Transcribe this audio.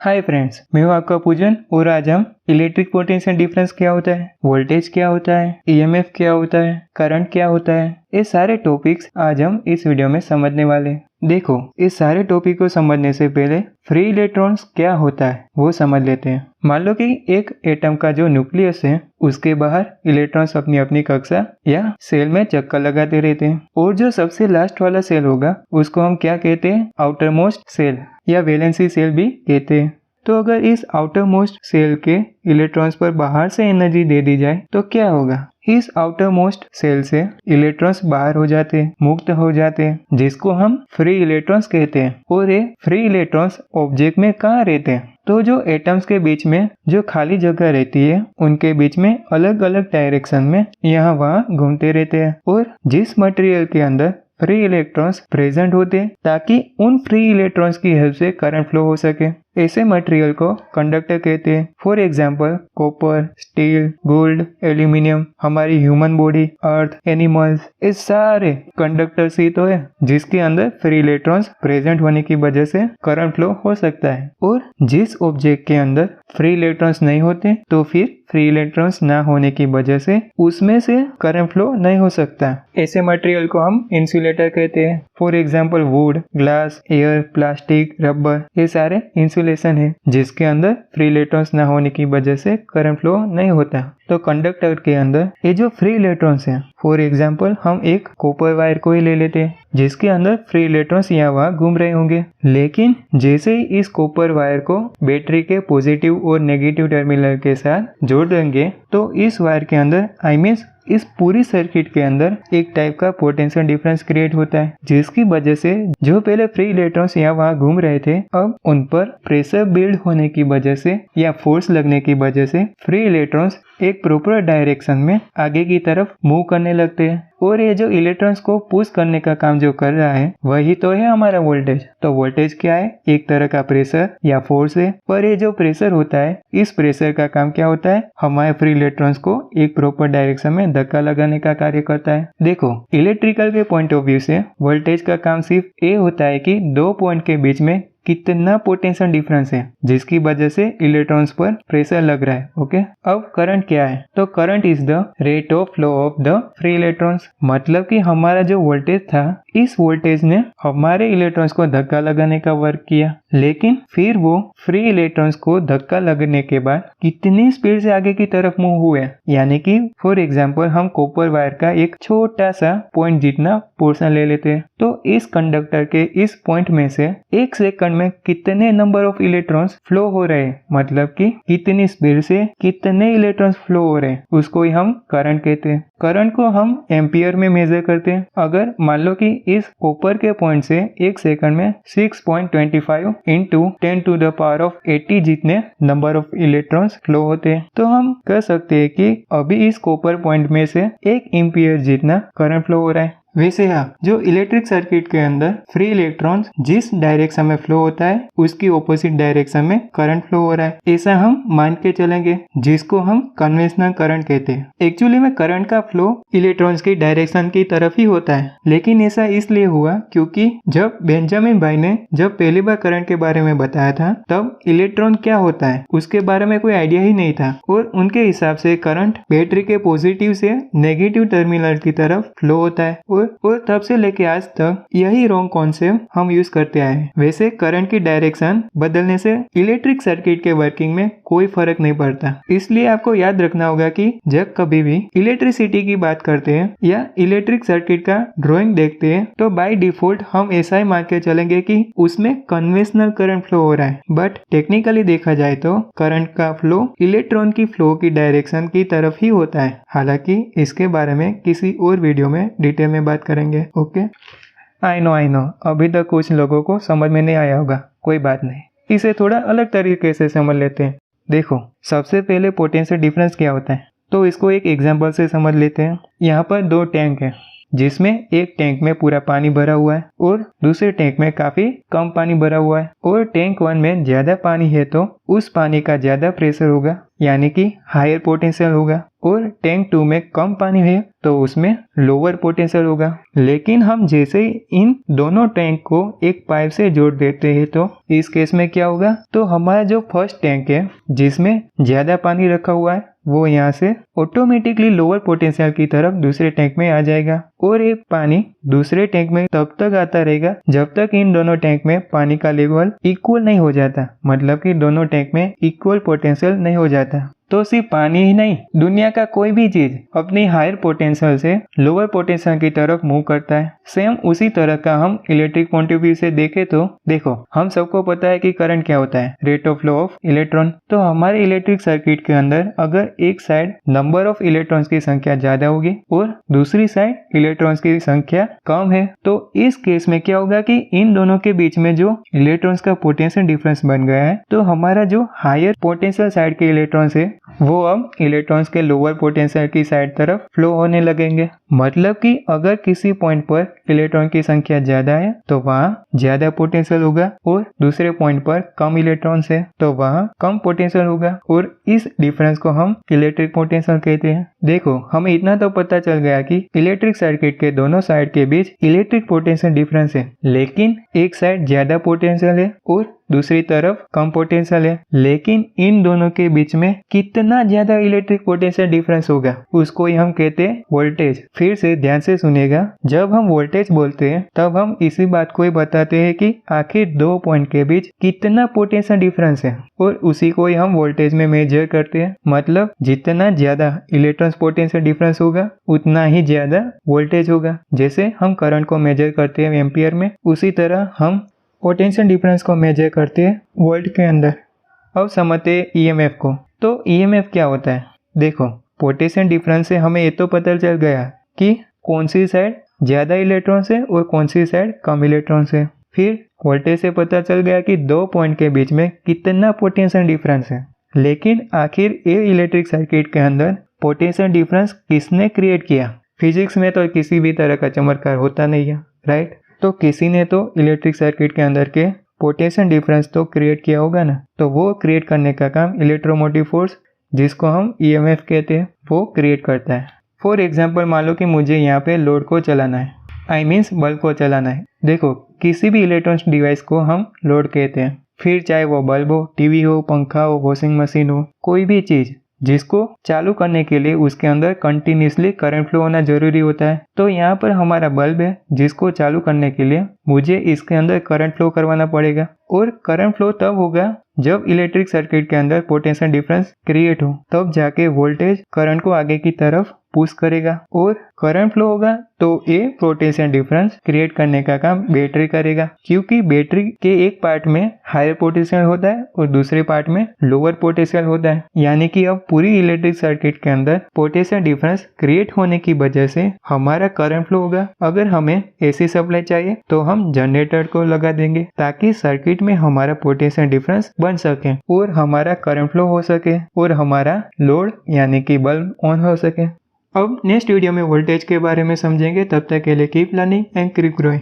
Hi friends, मैं हूं आपका पूजन और आज हम इलेक्ट्रिक पोटेंशियल डिफरेंस क्या होता है, वोल्टेज क्या होता है, ईएमएफ क्या होता है, करंट क्या होता है, ये सारे टॉपिक्स आज हम इस वीडियो में समझने वाले हैं। देखो, इस सारे टॉपिक को समझने से पहले फ्री इलेक्ट्रॉन्स क्या होता है वो समझ लेते हैं। मान लो कि एक एटम का जो न्यूक्लियस है उसके बाहर इलेक्ट्रॉन्स अपनी अपनी कक्षा या सेल में चक्कर लगाते रहते हैं और जो सबसे लास्ट वाला सेल होगा उसको हम क्या कहते हैं, आउटर मोस्ट सेल या वैलेंसी सेल भी कहते हैं। तो अगर इस आउटर मोस्ट सेल के इलेक्ट्रॉन्स पर बाहर से एनर्जी दे दी जाए तो क्या होगा, इस आउटर मोस्ट सेल से इलेक्ट्रॉन्स बाहर हो जाते हैं, मुक्त हो जाते हैं, जिसको हम फ्री इलेक्ट्रॉन्स कहते हैं। और ये फ्री इलेक्ट्रॉन्स ऑब्जेक्ट में कहाँ रहते हैं, तो जो एटम्स के बीच में जो खाली जगह रहती है उनके बीच में अलग अलग डायरेक्शन में यहाँ वहाँ घूमते रहते हैं। और जिस मटेरियल के अंदर फ्री इलेक्ट्रॉन्स प्रेजेंट होते हैं ताकि उन फ्री इलेक्ट्रॉन्स की हेल्प से करंट फ्लो हो सके, ऐसे मटेरियल को कंडक्टर कहते हैं। For example copper, steel, gold, aluminium, हमारी ह्यूमन बॉडी, अर्थ, एनिमल्स, ये सारे कंडक्टर्स ही तो है जिसके अंदर फ्री इलेक्ट्रॉन्स प्रेजेंट होने की वजह से करंट फ्लो हो सकता है। और जिस ऑब्जेक्ट के अंदर फ्री इलेक्ट्रॉन्स नहीं होते तो फिर फ्री इलेक्ट्रॉन्स ना होने की वजह से उसमें से करंट फ्लो नहीं हो सकता। ऐसे मटेरियल को हम इंसुलेटर कहते हैं। For example would, glass, air, plastic, rubber, ये सारे इंसुलेशन है जिसके अंदर फ्री इलेक्ट्रॉन्स ना होने की वजह से करंट फ्लो नहीं होता। तो कंडक्टर के अंदर ये जो फ्री इलेक्ट्रॉन्स हैं, फॉर एग्जांपल हम एक कॉपर वायर को ही ले लेते हैं जिसके अंदर फ्री इलेक्ट्रॉन्स यहाँ वहाँ घूम रहे होंगे, लेकिन जैसे ही इस कॉपर वायर को बैटरी के पॉजिटिव और नेगेटिव टर्मिनल के साथ जोड़ देंगे तो इस वायर के अंदर इस पूरी सर्किट के अंदर एक टाइप का पोटेंशियल डिफरेंस क्रिएट होता है, जिसकी वजह से जो पहले फ्री इलेक्ट्रॉन्स यहाँ वहाँ घूम रहे थे अब उन पर प्रेशर बिल्ड होने की वजह से या फोर्स लगने की वजह से फ्री इलेक्ट्रॉन्स एक प्रॉपर डायरेक्शन में आगे की तरफ मूव करने लगते हैं। और ये जो इलेक्ट्रॉन्स को पुश करने का काम जो कर रहा है वही तो है हमारा वोल्टेज। तो वोल्टेज क्या है, एक तरह का प्रेशर या फोर्स है। पर ये जो प्रेशर होता है, इस प्रेशर का काम क्या होता है, हमारे फ्री इलेक्ट्रॉन्स को एक प्रॉपर डायरेक्शन में धक्का लगाने का कार्य करता है। देखो, इलेक्ट्रिकल के पॉइंट ऑफ व्यू से वोल्टेज का काम सिर्फ ये होता है कि दो पॉइंट के बीच में कितना पोटेंशियल डिफरेंस है जिसकी वजह से इलेक्ट्रॉन्स पर प्रेशर लग रहा है। ओके, अब करंट क्या है, तो current is the rate of flow of the free electrons. मतलब कि हमारा जो वोल्टेज था, इस वोल्टेज ने हमारे इलेक्ट्रॉन्स को धक्का लगाने का वर्क किया, लेकिन फिर वो फ्री इलेक्ट्रॉन्स को धक्का लगने के बाद कितनी स्पीड से आगे की तरफ मूव हुए। यानी कि फॉर एग्जांपल हम कॉपर वायर का एक छोटा सा पॉइंट जितना पोर्शन ले लेते हैं, तो इस कंडक्टर के इस पॉइंट में से एक सेकंड में कितने नंबर ऑफ इलेक्ट्रॉन्स फ्लो हो रहे हैं, मतलब कि कितनी स्पीड से कितने इलेक्ट्रॉन्स फ्लो हो रहे हैं, उसको ही हम करंट कहते हैं। करंट को हम एम्पियर में मेजर करते हैं। अगर मान लो कि इस कॉपर के पॉइंट से एक सेकंड में 6.25 into 10 to the power of 80 जितने नंबर ऑफ इलेक्ट्रॉन्स फ्लो होते हैं, तो हम कह सकते हैं कि अभी इस कॉपर पॉइंट में से 1 एम्पियर जितना करंट फ्लो हो रहा है। वैसे हाँ, जो इलेक्ट्रिक सर्किट के अंदर फ्री इलेक्ट्रॉन्स जिस डायरेक्शन में फ्लो होता है उसकी ऑपोजिट डायरेक्शन में करंट फ्लो हो रहा है, ऐसा हम मान के चलेंगे, जिसको हम कन्वेंशनल करंट कहते हैं। एक्चुअली में करंट का फ्लो इलेक्ट्रॉन्स की डायरेक्शन की तरफ ही होता है, लेकिन ऐसा इसलिए हुआ क्योंकि जब बेंजामिन भाई ने जब पहली बार करंट के बारे में बताया था तब इलेक्ट्रॉन क्या होता है उसके बारे में कोई आइडिया ही नहीं था, और उनके हिसाब से करंट बैटरी के पॉजिटिव से नेगेटिव टर्मिनल की तरफ फ्लो होता है। और तब से लेके आज तक यही रॉन्ग कॉन्सेप्ट हम यूज करते आए हैं। वैसे करंट की डायरेक्शन बदलने से इलेक्ट्रिक सर्किट के वर्किंग में कोई फर्क नहीं पड़ता, इसलिए आपको याद रखना होगा कि जब कभी भी इलेक्ट्रिसिटी की बात करते हैं या इलेक्ट्रिक सर्किट का ड्राइंग देखते हैं तो बाय डिफॉल्ट हम ऐसा ही मान के चलेंगे कि उसमें कन्वेंशनल करंट फ्लो हो रहा है। बट टेक्निकली देखा जाए तो करंट का फ्लो इलेक्ट्रॉन की फ्लो की डायरेक्शन की तरफ ही होता है। हालांकि इसके बारे में किसी और वीडियो में डिटेल में बात करेंगे। ओके, आई नो अभी तक कुछ लोगों को समझ में नहीं आया होगा, कोई बात नहीं, इसे थोड़ा अलग तरीके से समझ लेते हैं। देखो, सबसे पहले पोटेंशियल डिफरेंस क्या होता है तो इसको एक एग्जांपल से समझ लेते हैं। यहाँ पर 2 टैंक हैं जिसमें एक टैंक में पूरा पानी भरा हुआ है और दूसरे टैंक में काफी कम पानी भरा हुआ है, और टैंक 1 में ज्यादा पानी है तो उस पानी का ज्यादा प्रेशर होगा, यानी कि हायर पोटेंशियल होगा, और टैंक 2 में कम पानी है तो उसमें लोअर पोटेंशियल होगा। लेकिन हम जैसे ही इन दोनों टैंक को एक पाइप से जोड़ देते हैं तो इस केस में क्या होगा, तो हमारा जो फर्स्ट टैंक है जिसमें ज्यादा पानी रखा हुआ है वो यहाँ से ऑटोमेटिकली लोअर पोटेंशियल की तरफ दूसरे टैंक में आ जाएगा, और ये पानी दूसरे टैंक में तब तक आता रहेगा जब तक इन दोनों टैंक में पानी का लेवल इक्वल नहीं हो जाता, मतलब कि दोनों टैंक में इक्वल पोटेंशियल नहीं हो जाता। तो सिर्फ पानी ही नहीं, दुनिया का कोई भी चीज अपनी हायर पोटेंशियल से लोअर पोटेंशियल की तरफ मूव करता है। सेम उसी तरह का हम इलेक्ट्रिक पॉइंट ऑफ व्यू से देखें तो देखो, हम सबको पता है कि करंट क्या होता है, rate of flow of electron. तो हमारे इलेक्ट्रिक सर्किट के अंदर अगर एक साइड नंबर ऑफ इलेक्ट्रॉन्स की संख्या ज्यादा होगी और दूसरी साइड इलेक्ट्रॉन्स की संख्या कम है, तो इस केस में क्या होगा कि इन दोनों के बीच में जो इलेक्ट्रॉन्स का पोटेंशियल डिफरेंस बन गया है, तो हमारा जो हायर पोटेंशियल साइड के इलेक्ट्रॉन्स है वो अब इलेक्ट्रॉन्स के लोअर पोटेंशियल की साइड तरफ फ्लो होने लगेंगे। मतलब कि अगर किसी पॉइंट पर इलेक्ट्रॉन की संख्या ज्यादा है तो वहाँ ज्यादा पोटेंशियल होगा, और दूसरे पॉइंट पर कम इलेक्ट्रॉन्स है तो वहाँ कम पोटेंशियल होगा, और इस डिफरेंस को हम इलेक्ट्रिक पोटेंशियल कहते हैं। देखो, हमें इतना तो पता चल गया कि इलेक्ट्रिक सर्किट के दोनों साइड के बीच इलेक्ट्रिक पोटेंशियल डिफरेंस है, लेकिन एक साइड ज्यादा पोटेंशियल है और दूसरी तरफ कम पोटेंशियल है। लेकिन इन दोनों के बीच में कितना ज्यादा इलेक्ट्रिक पोटेंशियल डिफरेंस होगा उसको ही हम कहते हैं वोल्टेज। फिर से ध्यान से सुनिएगा, जब हम वोल्टेज बोलते हैं तब हम इसी बात को ही बताते हैं कि आखिर दो पॉइंट के बीच कितना पोटेंशियल डिफरेंस है, और उसी को ही हम वोल्टेज में मेजर करते हैं। मतलब जितना ज्यादा इलेक्ट्रॉन पोटेंशियल डिफरेंस होगा उतना ही ज्यादा वोल्टेज होगा। जैसे हम करंट को मेजर करते हैं एम्पियर में, उसी तरह हम पोटेंशियल डिफरेंस को मेजर करते हैं वोल्ट के अंदर। अब समझते हैं ईएमएफ को। तो ईएमएफ क्या होता है? देखो, पोटेंशियल डिफरेंस से हमें ये तो पता चल गया कि कौन सी साइड ज्यादा इलेक्ट्रॉन्स है और कौन सी साइड कम इलेक्ट्रॉन्स है। फिर वोल्टेज से पता चल गया कि दो पॉइंट के बीच में कितना पोटेंशियल डिफरेंस है। लेकिन आखिर ये इलेक्ट्रिक सर्किट के अंदर पोटेंशियल डिफरेंस किसने क्रिएट किया? फिजिक्स में तो किसी भी तरह का चमत्कार होता नहीं है, राइट? तो किसी ने तो इलेक्ट्रिक सर्किट के अंदर के पोटेंशियल डिफरेंस तो क्रिएट किया होगा ना। तो वो क्रिएट करने का काम इलेक्ट्रोमोटिव फोर्स, जिसको हम ईएमएफ कहते हैं, वो क्रिएट करता है। फॉर एग्जांपल, मान लो कि मुझे यहाँ पे लोड को चलाना है, आई मीन्स बल्ब को चलाना है। देखो, किसी भी इलेक्ट्रॉनिक डिवाइस को हम लोड कहते हैं, फिर चाहे वो बल्ब हो, टीवी हो, पंखा हो, वॉशिंग मशीन हो, कोई भी चीज जिसको चालू करने के लिए उसके अंदर कंटिन्यूसली करंट फ्लो होना जरूरी होता है। तो यहाँ पर हमारा बल्ब है जिसको चालू करने के लिए मुझे इसके अंदर करंट फ्लो करवाना पड़ेगा, और करंट फ्लो तब होगा जब इलेक्ट्रिक सर्किट के अंदर पोटेंशियल डिफरेंस क्रिएट हो, तब जाके वोल्टेज करंट को आगे की तरफ पुश करेगा और करंट फ्लो होगा। तो ये पोटेंशियल डिफरेंस क्रिएट करने का काम बैटरी करेगा, क्योंकि बैटरी के एक पार्ट में हायर पोटेंशियल होता है और दूसरे पार्ट में लोअर पोटेंशियल होता है। यानी कि अब पूरी इलेक्ट्रिक सर्किट के अंदर पोटेंशियल डिफरेंस क्रिएट होने की वजह से हमारा करंट फ्लो होगा। अगर हमें एसी सप्लाई चाहिए तो हम जनरेटर को लगा देंगे ताकि सर्किट में हमारा पोटेंशियल डिफरेंस बन सके और हमारा करंट फ्लो हो सके और हमारा लोड यानी कि बल्ब ऑन हो सके। अब नेक्स्ट वीडियो में वोल्टेज के बारे में समझेंगे। तब तक के लिए keep learning and keep growing.